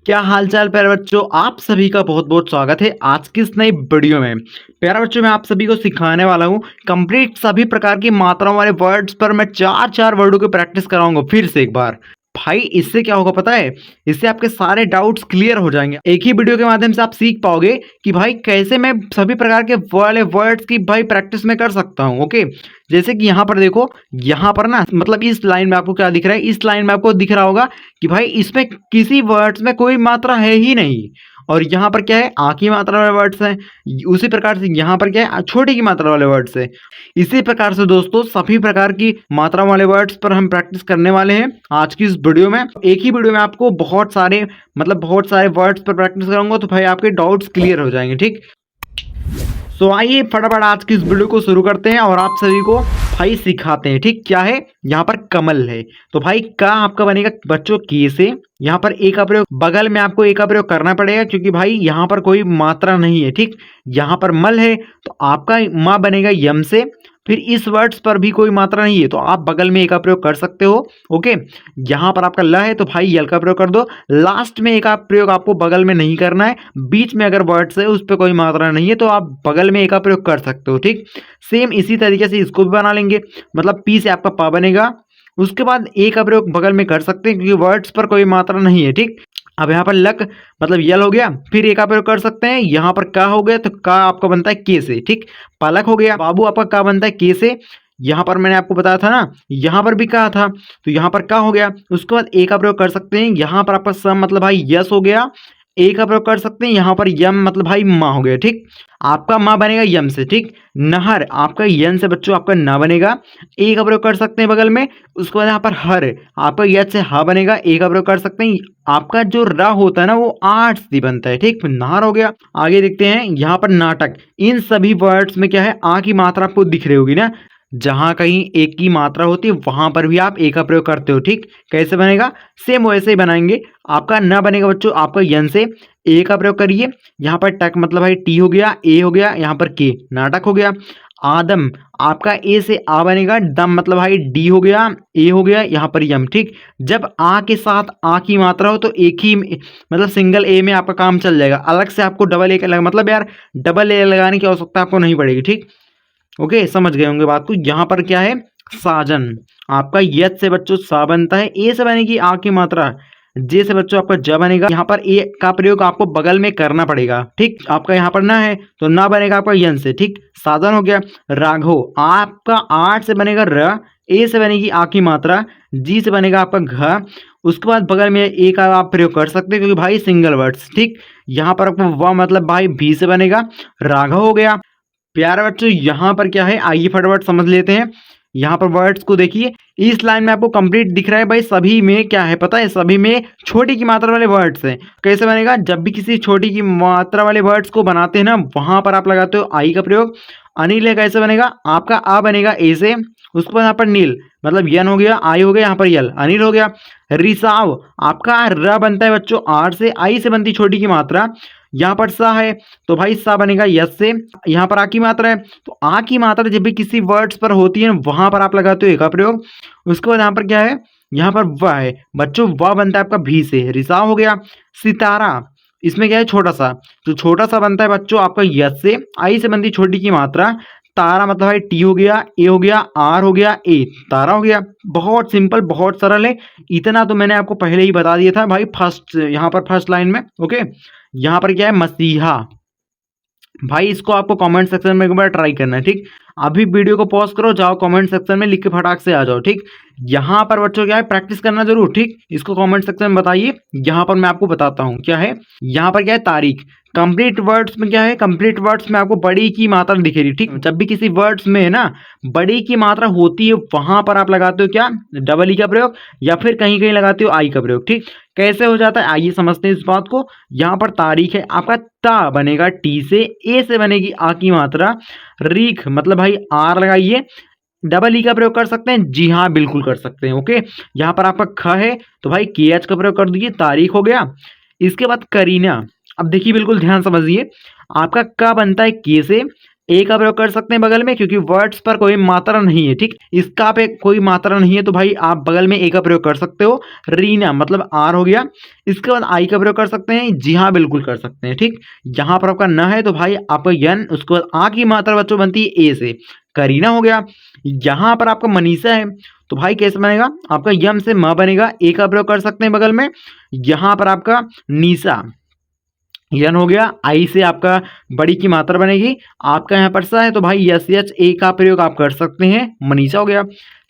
क्या हालचाल प्यारे बच्चों, आप सभी का बहुत बहुत स्वागत है आज की इस नई वीडियो में। प्यारे बच्चों, मैं आप सभी को सिखाने वाला हूँ कंप्लीट सभी प्रकार की मात्राओं वाले वर्ड्स पर मैं चार चार वर्डों की प्रैक्टिस कराऊंगा फिर से एक बार। भाई इससे क्या होगा पता है, इससे आपके सारे डाउट्स क्लियर हो जाएंगे। एक ही वीडियो के माध्यम से आप सीख पाओगे कि भाई कैसे मैं सभी प्रकार के वाले वर्ड्स की भाई प्रैक्टिस में कर सकता हूँ। ओके, जैसे कि यहाँ पर देखो, यहाँ पर ना मतलब इस लाइन में आपको क्या दिख रहा है, इस लाइन में आपको दिख रहा होगा कि भाई इसमें किसी वर्ड्स में कोई मात्रा है ही नहीं। और यहाँ पर क्या है, आ की मात्रा वाले वर्ड्स हैं। उसी प्रकार से यहाँ पर क्या है, छोटे की मात्रा वाले वर्ड्स है। इसी प्रकार से दोस्तों सभी प्रकार की मात्रा वाले वर्ड्स पर हम प्रैक्टिस करने वाले हैं आज की इस वीडियो में। एक ही वीडियो में आपको बहुत सारे बहुत सारे वर्ड्स पर प्रैक्टिस कराऊंगा, तो भाई आपके डाउट्स क्लियर हो जाएंगे। ठीक, तो आइए फटाफट आज की इस वीडियो को शुरू करते हैं और आप सभी को भाई सिखाते हैं। ठीक, क्या है, यहाँ पर कमल है तो भाई का आपका बनेगा बच्चों के से। यहाँ पर ए का प्रयोग बगल में आपको ए का प्रयोग करना पड़ेगा क्योंकि भाई यहाँ पर कोई मात्रा नहीं है। ठीक, यहाँ पर मल है तो आपका माँ बनेगा यम से। फिर इस वर्ड्स पर भी कोई मात्रा नहीं है तो आप बगल में ए का प्रयोग कर सकते हो। ओके, यहाँ पर आपका ल है तो भाई यल का प्रयोग कर दो। लास्ट में ए का प्रयोग आपको बगल में नहीं करना है। बीच में अगर वर्ड्स है उस पर कोई मात्रा नहीं है तो आप बगल में ए का प्रयोग कर सकते हो। ठीक, सेम इसी तरीके से इसको भी बना लेंगे। मतलब पी से आपका पा बनेगा, उसके बाद ए का प्रयोग बगल में कर सकते हैं क्योंकि वर्ड्स पर कोई मात्रा नहीं है। ठीक, अब यहाँ पर लक मतलब यल हो गया, फिर ए का प्रयोग कर सकते हैं। यहाँ पर का हो गया तो का आपका बनता है के से। ठीक, पालक हो गया, बाबू आपका का बनता है के से। यहाँ पर मैंने आपको बताया था ना, यहाँ पर भी कहा था तो यहाँ पर का हो गया। उसके बाद ए का प्रयोग कर सकते हैं। यहाँ पर आपका सम मतलब भाई यस हो गया, ए का प्रयोग कर सकते हैं। यहाँ पर यम मतलब भाई माँ हो गया। ठीक, आपका माँ बनेगा यम से। ठीक, नहर आपका यन से बच्चों आपका ना बनेगा, ए का प्रयोग कर सकते हैं बगल में। उसके बाद यहाँ पर हर आपका यद से हा बनेगा, ए का प्रयोग कर सकते हैं। आपका जो र होता है ना वो आठ से बनता है। ठीक, नहर हो गया। आगे देखते हैं, यहाँ पर नाटक। इन सभी वर्ड्स में क्या है, आ की मात्रा आपको दिख रही होगी ना, जहां कहीं एक की मात्रा होती है वहां पर भी आप ए का प्रयोग करते हो। ठीक, कैसे बनेगा, सेम वैसे ही बनाएंगे। आपका न बनेगा बच्चों आपका यन से, ए का प्रयोग करिए। यहाँ पर टक मतलब भाई टी हो गया, ए हो गया, यहाँ पर के नाटक हो गया। आदम आपका ए से आ बनेगा, दम मतलब भाई डी हो गया, ए हो गया, यहाँ पर यम। ठीक, जब आ के साथ आ की मात्रा हो तो एक ही मतलब सिंगल ए में आपका काम चल जाएगा। अलग से आपको डबल ए का लगा मतलब यार डबल ए लगाने की आवश्यकता आपको नहीं पड़ेगी। ठीक, ओके, समझ गए होंगे बात को। यहाँ पर क्या है, साजन आपका यद से बच्चों सा बनता है, ए से बनेगी आ की मात्रा, जे से बच्चों आपका ज बनेगा। यहाँ पर ए का प्रयोग आपको बगल में करना पड़ेगा। ठीक, आपका यहाँ पर ना है तो ना बनेगा आपका यन से। ठीक, साधन हो गया। राघव आपका आठ से बनेगा र, ए से बनेगी आ की मात्रा, जी से बनेगा आपका घ। उसके बाद बगल में ए का आप प्रयोग कर सकते हैं क्योंकि भाई सिंगल वर्ड्स। ठीक, यहाँ पर आपको व मतलब भाई भी से बनेगा, राघव हो गया। प्यारे बच्चों यहाँ पर क्या है, आइए फटाफट समझ लेते हैं। यहाँ पर वर्ड्स को देखिए, इस लाइन में आपको कंप्लीट दिख रहा है भाई। सभी में क्या है पता है, सभी में छोटी की मात्रा वाले वर्ड्स हैं। कैसे बनेगा, जब भी किसी छोटी की मात्रा वाले वर्ड्स को बनाते हैं ना वहां पर आप लगाते हो आई का प्रयोग। अनिल है, कैसे बनेगा, आपका आ बनेगा ए से। उसके बाद यहाँ पर नील मतलब यन हो गया, आई हो गया, यहाँ पर यल अनिल हो गया। रिसाव आपका र बनता है बच्चों आर से, आई से बनती छोटी की मात्रा। यहाँ पर सा है तो भाई सा बनेगा यस से। यहाँ पर आ की मात्रा है तो आ की मात्रा जब भी किसी वर्ड्स पर होती है वहां पर आप लगाते हो ए का प्रयोग। उसके बाद यहाँ पर क्या है, यहाँ पर व है बच्चों, व बनता है आपका भी से, रिसाव हो गया। सितारा इसमें क्या है, छोटा सा तो छोटा सा बनता है बच्चों आपका यस से, आई से बनती छोटी की मात्रा। तारा मतलब भाई टी हो गया, ए हो गया, आर हो गया, ए तारा हो गया। बहुत सिंपल, बहुत सरल है। इतना तो मैंने आपको पहले ही बता दिया था भाई फर्स्ट, यहाँ पर फर्स्ट लाइन में। ओके, यहाँ पर क्या है, मसीहा। भाई इसको आपको कमेंट सेक्शन में एक बार ट्राई करना है। ठीक, अभी वीडियो को पॉज करो, जाओ कमेंट सेक्शन में लिख के फटाक से आ जाओ। ठीक, यहाँ पर बच्चों क्या है, प्रैक्टिस करना जरूर। ठीक, इसको कमेंट सेक्शन में बताइए। यहाँ पर मैं आपको बताता हूँ क्या है, यहाँ पर क्या है, तारीख। कंप्लीट वर्ड्स में क्या है, कंप्लीट वर्ड्स में आपको बड़ी की मात्रा दिखेगी। ठीक, जब भी किसी वर्ड्स में है ना बड़ी की मात्रा होती है वहां पर आप लगाते हो क्या, डबल ई का प्रयोग, या फिर कहीं कहीं लगाते हो आई का प्रयोग। ठीक, कैसे हो जाता है आइए समझते हैं इस बात को। यहाँ पर तारीख है, आपका ता बनेगा टी से, ए से बनेगी आ की मात्रा, रीख मतलब भाई आर लगाइए। डबल ई का प्रयोग कर सकते हैं, जी हाँ बिल्कुल कर सकते हैं। ओके, यहाँ पर आपका ख है तो भाई के एच का प्रयोग कर दीजिए, तारीख हो गया। इसके बाद करीना, अब देखिए बिल्कुल ध्यान समझिए, आपका क बनता है के से, ए का प्रयोग कर सकते हैं बगल में, क्योंकि वर्ड्स पर कोई मात्रा नहीं है, ठीक। इसका पे कोई मात्रा नहीं है तो भाई आप बगल में ए का प्रयोग कर सकते हो। रीना मतलब आर हो गया। इसके बाद आई का प्रयोग कर सकते हैं, जी हाँ बिल्कुल कर सकते हैं, ठीक। यहाँ पर आपका न है तो भाई आपका यन, उसके बाद आ की मात्रा बच्चों बनती है ए से, करीना हो गया। यहाँ पर आपका मनीषा है तो भाई कैसे बनेगा, आपका यम से म बनेगा, ए का प्रयोग कर सकते हैं बगल में। यहाँ पर आपका निशा, यन हो गया, आई से आपका बड़ी की मात्रा बनेगी, आपका यहाँ पर सा है तो भाई यस एच ए का प्रयोग आप कर सकते हैं, मनीषा हो गया।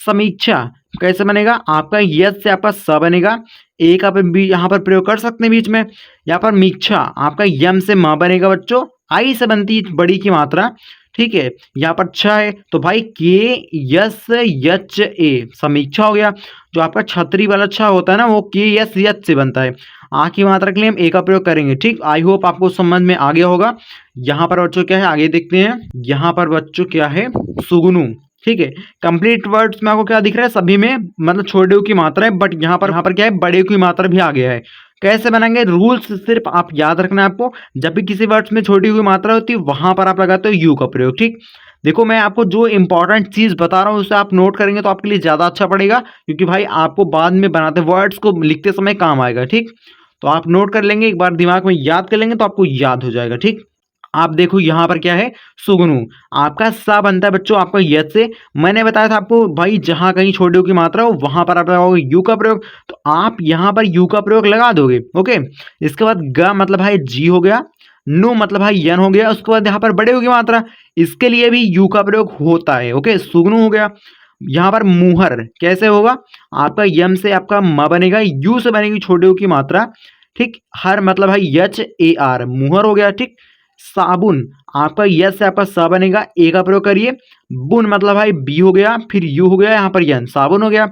समीक्षा कैसे बनेगा, आपका यस से आपका स बनेगा, ए का भी यहाँ पर प्रयोग कर सकते हैं बीच में। यहाँ पर मीक्षा आपका यम से म बनेगा बच्चों, आई से बनती बड़ी की मात्रा, ठीक है। यहाँ पर छ है तो भाई के यस यच ए, समीक्षा हो गया। जो आपका छतरी वाला छ होता है ना वो के यस यच से बनता है, आ की मात्रा के लिए हम ए का प्रयोग करेंगे, ठीक। आई होप आपको समझ में आ गया होगा। यहाँ पर बच्चों क्या है, आगे देखते हैं। यहाँ पर बच्चों क्या है, सुगनु, ठीक है। कंप्लीट वर्ड्स में आपको क्या दिख रहा है, सभी में मतलब छोटे की मात्रा है, बट यहाँ पर क्या है, बड़े की मात्रा भी आ गया है। कैसे बनाएंगे, रूल्स सिर्फ आप याद रखना है आपको। जब भी किसी वर्ड्स में छोटी हुई मात्रा होती है वहां पर आप लगाते हो यू का प्रयोग, ठीक। देखो मैं आपको जो इंपॉर्टेंट चीज बता रहा हूँ उसे आप नोट करेंगे तो आपके लिए ज्यादा अच्छा पड़ेगा, क्योंकि भाई आपको बाद में बनाते वर्ड्स को लिखते समय काम आएगा, ठीक। तो आप नोट कर लेंगे, एक बार दिमाग में याद कर लेंगे तो आपको याद हो जाएगा, ठीक। आप देखो यहाँ पर क्या है, सुगनु, आपका सा बनता है बच्चों आपका यस से। मैंने बताया था आपको भाई जहां कहीं छोटे की मात्रा हो वहां पर आप लगाओगे यू का प्रयोग, तो आप यहाँ पर यू का प्रयोग लगा दोगे, ओके। इसके बाद ग मतलब भाई जी हो गया, नु मतलब भाई यन हो गया, उसके बाद यहाँ पर बड़े की मात्रा, इसके लिए भी यू का प्रयोग होता है, ओके। सुगनु हो गया। यहाँ पर मुहर कैसे होगा, आपका यम से आपका म बनेगा, यू से बनेगी छोटे की मात्रा, ठीक। हर मतलब भाई यच ए आर, मुहर हो गया, ठीक। साबुन आपका यस से आपका स बनेगा, ए का प्रयोग करिए। बुन मतलब भाई बी हो गया, फिर यू हो गया, यहाँ पर यन, साबुन हो गया।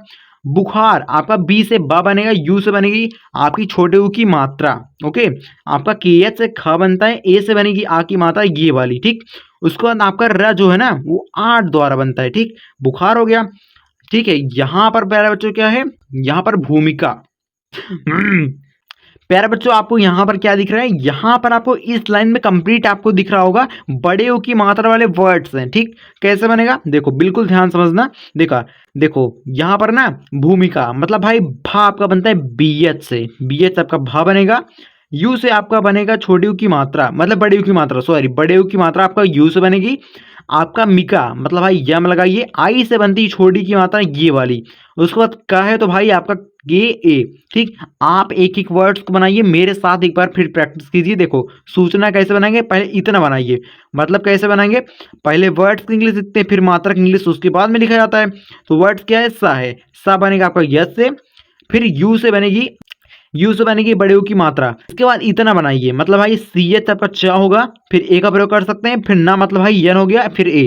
बुखार आपका बी से ब बनेगा, यू से बनेगी आपकी छोटे ऊ की मात्रा, ओके। आपका के एच से ख बनता है, ए से बनेगी आ की मात्रा ये वाली, ठीक। उसके बाद आपका र जो है ना वो 8 द्वारा बनता है, ठीक। बुखार हो गया, ठीक है। यहाँ पर प्यारे बच्चों क्या है, यहाँ पर भूमिका। प्यारे बच्चों आपको यहाँ पर क्या दिख रहा है, यहाँ पर आपको इस लाइन में कंप्लीट आपको दिख रहा होगा बड़े ओ की मात्रा वाले वर्ड्स हैं, ठीक। कैसे बनेगा देखो, बिल्कुल ध्यान समझना। देखो यहाँ पर ना भूमिका मतलब भाई भा आपका बनता है बी एच से, बी एच आपका भा बनेगा। यू से आपका बनेगा छोटी यू की मात्रा मतलब बड़े यू की मात्रा, सॉरी बड़े यू की मात्रा आपका यू से बनेगी। आपका मिका मतलब भाई यम लगाइए, आई से बनती छोटी की मात्रा ये वाली। उसके बाद का है तो भाई आपका के ए, ठीक। आप एक एक वर्ड्स को बनाइए मेरे साथ, एक बार फिर प्रैक्टिस कीजिए। देखो सूचना कैसे बनाएंगे, पहले इतना बनाइए, मतलब कैसे बनाएंगे, पहले वर्ड्स की इंग्लिश लिखते हैं फिर मात्रा की इंग्लिश उसके बाद में लिखा जाता है। तो वर्ड्स क्या है, सा है, सा बनेगा आपका यस से, फिर यू से बनेगी, यू से बनेगी बड़े यू की मात्रा। इसके बाद इतना बनाइए मतलब भाई सी एच आपका च होगा, फिर ए का प्रयोग कर सकते हैं, फिर ना मतलब भाई यन हो गया, फिर ए,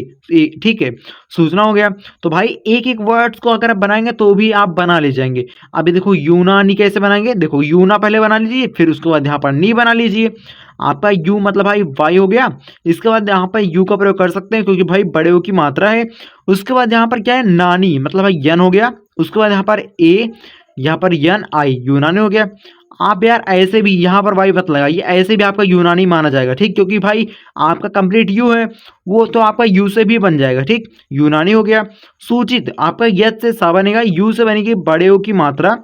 ठीक है। सूचना हो गया। तो भाई एक एक वर्ड्स को अगर आप बनाएंगे तो भी आप बना ले जाएंगे। अभी देखो यूनानी कैसे बनाएंगे, देखो यूना पहले बना लीजिए, फिर उसके बाद यहाँ पर नी बना लीजिए। आपका यू मतलब भाई वाई हो गया। इसके बाद यहाँ पर यू का प्रयोग कर सकते हैं क्योंकि भाई बड़े यू की मात्रा है। उसके बाद यहाँ पर क्या है, नानी मतलब भाई यन हो गया। उसके बाद यहाँ पर ए, यहाँ पर यन आई, यूनानी हो गया। आप यार ऐसे भी यहाँ पर वाई मत लगाइए, ऐसे भी आपका यूनानी माना जाएगा, ठीक। क्योंकि भाई आपका कंप्लीट यू है वो तो आपका यू से भी बन जाएगा, ठीक। यूनानी हो गया। सूचित आपका यच से सा बनेगा, यू से बनेगी बड़े यू की मात्रा।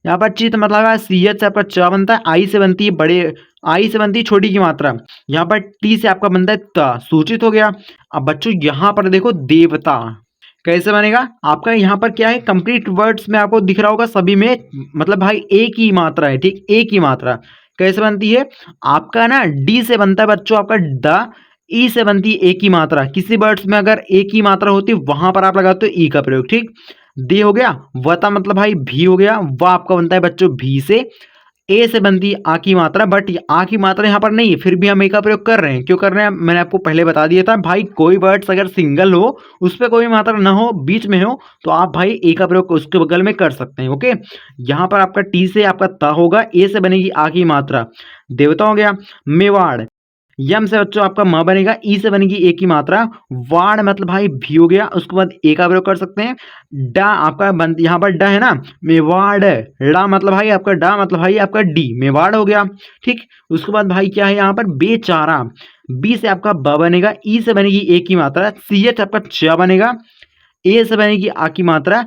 यहाँ पर चित मतलब सी एच से आपका च बनता है, आई से बनती है बड़े, आई से बनती है छोटी की मात्रा। यहाँ पर टी से आपका बनता है त, सूचित हो गया। अब बच्चों यहाँ पर देखो देवता कैसे बनेगा, आपका यहाँ पर क्या है, कंप्लीट वर्ड्स में आपको दिख रहा होगा सभी में मतलब भाई एक ही मात्रा है, ठीक। एक ही मात्रा कैसे बनती है, आपका ना डी से बनता है बच्चों आपका द, ई से बनती है एक ही मात्रा। किसी वर्ड्स में अगर एक ही मात्रा होती है वहां पर आप लगाते हो ई का प्रयोग, ठीक। दे हो गया, वता मतलब भाई भी हो गया, वह आपका बनता है बच्चों भी से। ए से बनती है आ की मात्रा, बट आ की मात्रा यहाँ पर नहीं है, फिर भी हम ए का प्रयोग कर रहे हैं। क्यों कर रहे हैं, मैंने आपको पहले बता दिया था भाई कोई वर्ड्स अगर सिंगल हो उस पर कोई मात्रा ना हो बीच में हो तो आप भाई ए का प्रयोग उसके बगल में कर सकते हैं, ओके। यहाँ पर आपका टी से आपका ता होगा, ए से बनेगी आ की मात्रा, देवता हो गया। मेवाड़ यम से बच्चों आपका म बनेगा, ई से बनेगी ए की मात्रा, वाड़ मतलब भाई भी हो गया। उसके बाद ए का प्रयोग कर सकते हैं। डा आपका यहाँ पर डा है ना, मेवाड़, डा मतलब भाई आपका डा मतलब भाई आपका डी, मेवाड़ हो गया, ठीक। उसके बाद भाई क्या है यहाँ पर बेचारा, बी से आपका ब बनेगा, ई से बनेगी ए की मात्रा, सी एच आपका च बनेगा, ए से बनेगी आ की मात्रा।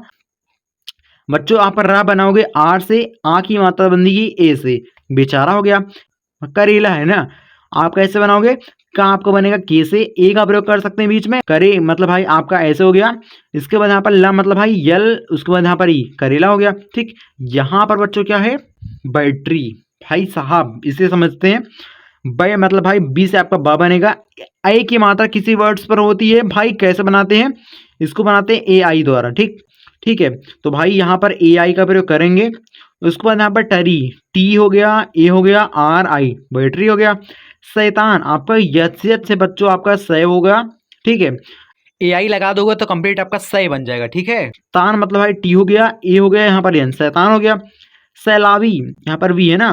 बच्चों आप रा बनाओगे आर से, आ की मात्रा बनेगी ए से, बेचारा हो गया। करेला है ना, आप कैसे बनाओगे, का आपको बनेगा के से, ए का प्रयोग कर सकते हैं बीच में, करे मतलब भाई आपका ऐसे हो गया। इसके बाद यहाँ पर ला मतलब भाई यल, उसके बाद यहाँ पर ई करेला हो गया। ठीक, यहाँ पर बच्चों क्या है, बैटरी। भाई साहब इसे समझते हैं, बै मतलब भाई बी से आपका बा बनेगा, आई की मात्रा किसी वर्ड्स पर होती है भाई, कैसे बनाते हैं, इसको बनाते हैं ए आई द्वारा। ठीक, ठीक है, तो भाई यहाँ पर ए आई का प्रयोग करेंगे। उसके बाद यहाँ पर टरी, टी हो गया, ए हो गया, आर आई बैटरी हो गया। शैतान आपका यच से बच्चों आपका सय होगा। ठीक है, ए आई लगा दोगे तो कंप्लीट आपका सय बन जाएगा। ठीक है, तान मतलब भाई टी हो गया, ए हो गया, यहाँ पर एन शैतान हो गया। सैलावी यहाँ पर वी है ना,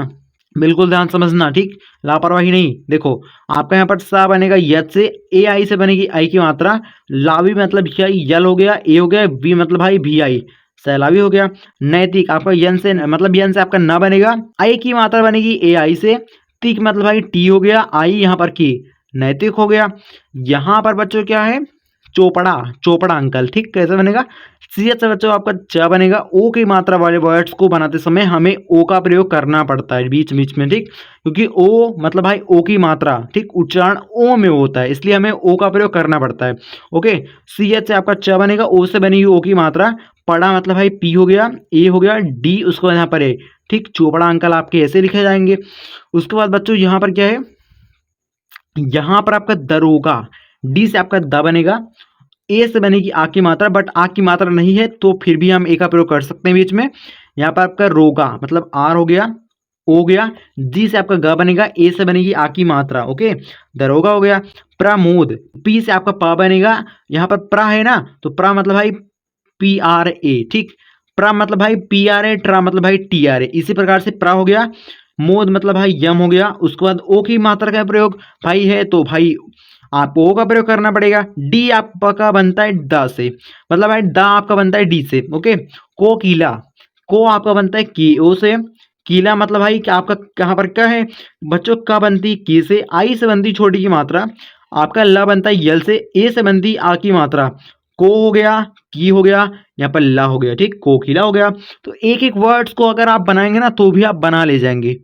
बिल्कुल ध्यान समझना। ठीक, लापरवाही नहीं। देखो आपका यहाँ पर सा बनेगा यच से, ए आई से बनेगी आई की मात्रा, लावी मतलब यल हो गया, ए हो गया, वी मतलब भाई भी आई सैलावी हो गया। नैतिक आपका यन से मतलब यन से आपका न बनेगा, आई की मात्रा बनेगी ए आई से, तिक मतलब भाई टी हो गया, आई यहाँ पर की नैतिक हो गया। यहाँ पर बच्चों क्या है, चोपड़ा, चोपड़ा अंकल। ठीक, कैसे बनेगा, सी एच से बच्चों आपका च बनेगा। ओ की मात्रा वाले वर्ड्स को बनाते समय हमें ओ का प्रयोग करना पड़ता है बीच बीच में। ठीक, क्योंकि ओ मतलब भाई ओ की मात्रा, ठीक, उच्चारण ओ में होता है, इसलिए हमें ओ का प्रयोग करना पड़ता है। ओके, सी एच से आपका च बनेगा, ओ से बनेगी ओ की मात्रा, पड़ा मतलब भाई पी हो गया, ए हो गया, डी उसको यहाँ पर है। ठीक, चोपड़ा अंकल आपके ऐसे लिखे जाएंगे। उसके बाद बच्चों यहाँ पर क्या है, यहाँ पर आपका दरोगा, डी से आपका द बनेगा, ए से बनेगी आ की मात्रा, बट आ की मात्रा नहीं है तो फिर भी हम ए का प्रयोग कर सकते हैं बीच में। यहाँ पर आपका रोगा मतलब आर हो गया, ओ गया, जी से आपका ग बनेगा, ए से बनेगी आ की मात्रा। ओके, दरोगा हो गया। प्रमोद, पी से आपका प बनेगा, यहाँ पर प्रा है ना, तो प्रा मतलब भाई पी आर ए। ठीक, प्रा मतलब भाई पी आर ए, ट्रा मतलब भाई टी आर ए। इसी प्रकार से प्रा हो गया, मोद मतलब भाई यम हो गया। उसके बाद ओ की मात्रा का प्रयोग भाई है तो भाई आपको ओ का प्रयोग करना पड़ेगा। डी आपका बनता है द से, मतलब भाई द आपका बनता है डी से। ओके, कोकिला, को आपका बनता है की ओ से, कीला मतलब भाई क्या आपका कहाँ पर क्या है बच्चों, का बनती की से, आई से बनती छोटी की मात्रा, आपका ल बनता है यल से, ए से बनती आ की मात्रा, को हो गया, की हो गया, यहाँ पर ला हो गया। ठीक, कोकिला हो गया। तो एक एक वर्ड्स को अगर आप बनाएंगे ना तो भी आप बना ले जाएंगे।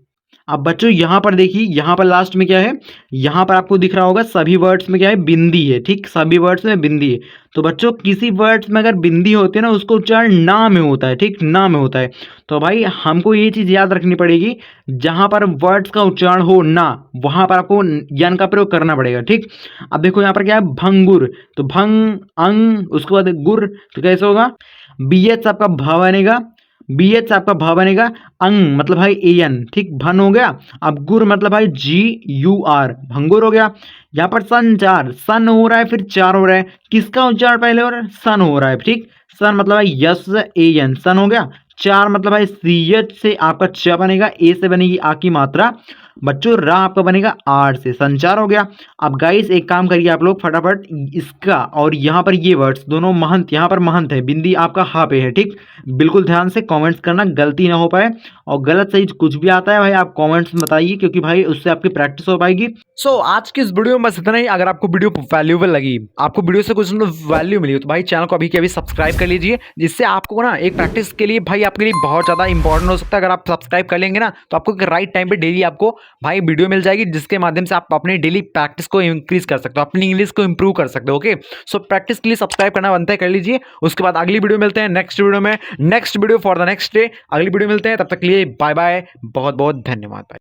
अब बच्चों यहाँ पर देखिए, यहाँ पर लास्ट में क्या है, यहाँ पर आपको दिख रहा होगा सभी वर्ड्स में क्या है, बिंदी है। ठीक, सभी वर्ड्स में बिंदी है। तो बच्चों किसी वर्ड्स में अगर बिंदी होती है ना, उसको उच्चारण ना में होता है। ठीक, ना में होता है। तो भाई हमको ये चीज़ याद रखनी पड़ेगी, जहाँ पर वर्ड्स का उच्चारण हो ना, वहाँ पर आपको यन का प्रयोग करना पड़ेगा। ठीक, अब देखो यहाँ पर क्या है, भंगुर, तो भंग अंग, उसके बाद गुर, तो कैसे होगा, बी एच आपका भ बनेगा, बी एच आपका भ बनेगा, अंग मतलब भाई ए एन। ठीक, भन हो गया। अब गुर मतलब भाई जी यू आर, भंगुर हो गया। यहाँ पर संचार, सन हो रहा है फिर चार हो रहा है, किसका उच्चारण पहले हो रहा है, सन हो रहा है। ठीक, सन मतलब भाई यस ए एन, सन हो गया। चार मतलब भाई सी एच से आपका च बनेगा, ए से बनेगी आ की मात्रा, बच्चों रा आपका बनेगा आर से, संचार हो गया। अब गाइस एक काम करिए आप लोग फटाफट, इसका और यहाँ पर ये वर्ड्स दोनों महंत, यहाँ पर महंत है, बिंदी आपका हा पे है। ठीक, बिल्कुल ध्यान से कमेंट्स करना, गलती ना हो पाए, और गलत सही कुछ भी आता है भाई आप कमेंट्स में बताइए, क्योंकि भाई उससे आपकी प्रैक्टिस हो पाएगी। सो आज की इस वीडियो में बस इतना ही। अगर आपको वीडियो वैल्यूएबल लगी, आपको वीडियो से कुछ वैल्यू मिली हो, तो भाई चैनल को अभी के अभी सब्सक्राइब कर लीजिए, जिससे आपको ना एक प्रैक्टिस के लिए भाई आपके लिए बहुत ज़्यादा इंपॉर्टेंट हो सकता है। अगर आप सब्सक्राइब कर लेंगे ना, तो आपको राइट टाइम पे डेली आपको भाई वीडियो मिल जाएगी, जिसके माध्यम से आप अपनी डेली प्रैक्टिस को इंक्रीज कर सकते हो, अपनी इंग्लिश को इंप्रूव कर सकते हो। ओके, सो प्रैक्टिस के लिए सब्सक्राइब करना बनता है, कर लीजिए। उसके बाद अगली वीडियो मिलते हैं नेक्स्ट वीडियो में, next video for the next day, अगली वीडियो मिलते हैं। तब तक के लिए बाय बाय, बहुत बहुत धन्यवाद।